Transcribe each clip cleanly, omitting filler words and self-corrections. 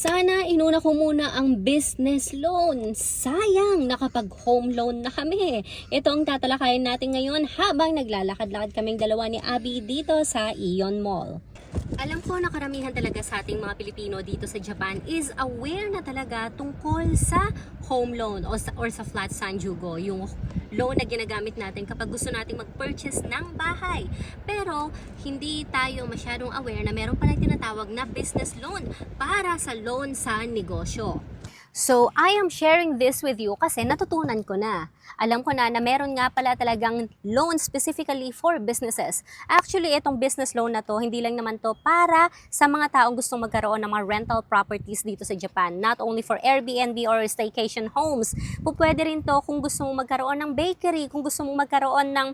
Sana inuna ko muna ang business loan. Sayang, nakapag home loan na kami. Ito ang tatalakayin natin ngayon habang naglalakad-lakad kaming dalawa ni Abby dito sa Aeon Mall. Alam ko na karamihan talaga sa ating mga Pilipino dito sa Japan is aware na talaga tungkol sa home loan or sa flat sanjugo, yung loan na ginagamit natin kapag gusto nating mag-purchase ng bahay. Pero hindi tayo masyadong aware na meron palang tinatawag na business loan para sa loan sa negosyo. So, I am sharing this with you kasi natutunan ko na. Alam ko na meron nga pala talagang loan specifically for businesses. Actually, itong business loan na to, hindi lang naman to para sa mga taong gustong magkaroon ng mga rental properties dito sa Japan. Not only for Airbnb or staycation homes. Pwede rin to kung gusto mong magkaroon ng bakery, kung gusto mong magkaroon ng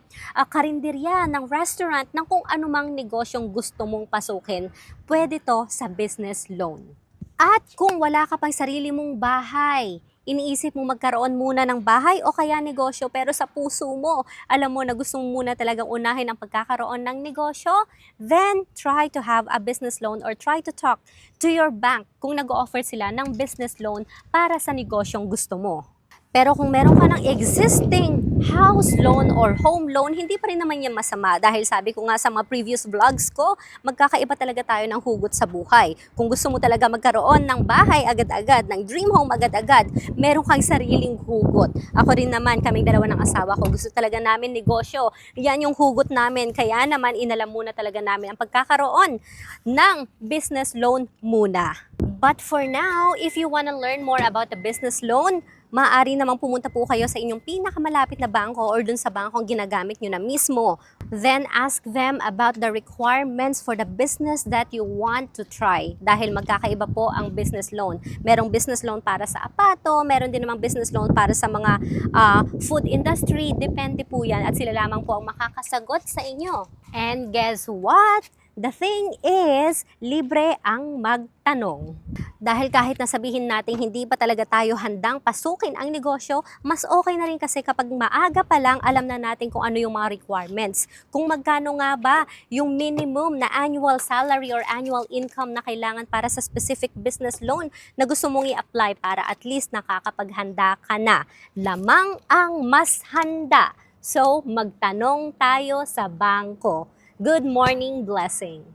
karinderya, ng restaurant, ng kung anumang negosyong gusto mong pasukin. Pwede to sa business loan. At kung wala ka pang sarili mong bahay, iniisip mo magkaroon muna ng bahay o kaya negosyo pero sa puso mo, alam mo na gusto mo muna talagang unahin ang pagkakaroon ng negosyo, then try to have a business loan or try to talk to your bank kung nag-o-offer sila ng business loan para sa negosyong gusto mo. Pero kung meron ka ng existing house loan or home loan, hindi pa rin naman yan masama. Dahil sabi ko nga sa mga previous vlogs ko, magkakaiba talaga tayo ng hugot sa buhay. Kung gusto mo talaga magkaroon ng bahay agad-agad, ng dream home agad-agad, meron kang sariling hugot. Ako rin naman, kaming dalawa ng asawa ko, gusto talaga namin negosyo. Yan yung hugot namin. Kaya naman, inalam muna talaga namin ang pagkakaroon ng business loan muna. But for now, if you wanna learn more about the business loan, maaari namang pumunta po kayo sa inyong pinakamalapit na bangko or dun sa bangkong ginagamit nyo na mismo. Then ask them about the requirements for the business that you want to try. Dahil magkakaiba po ang business loan. Merong business loan para sa apato, meron din namang business loan para sa mga food industry. Depende po yan at sila lamang po ang makakasagot sa inyo. And guess what? The thing is, libre ang magtanong. Dahil kahit nasabihin natin hindi pa talaga tayo handang pasukin ang negosyo, mas okay na rin kasi kapag maaga pa lang alam na natin kung ano yung mga requirements. Kung magkano nga ba yung minimum na annual salary or annual income na kailangan para sa specific business loan na gusto mong i-apply para at least nakakapaghanda ka na. Lamang ang mas handa. So, magtanong tayo sa bangko. Good morning, blessing.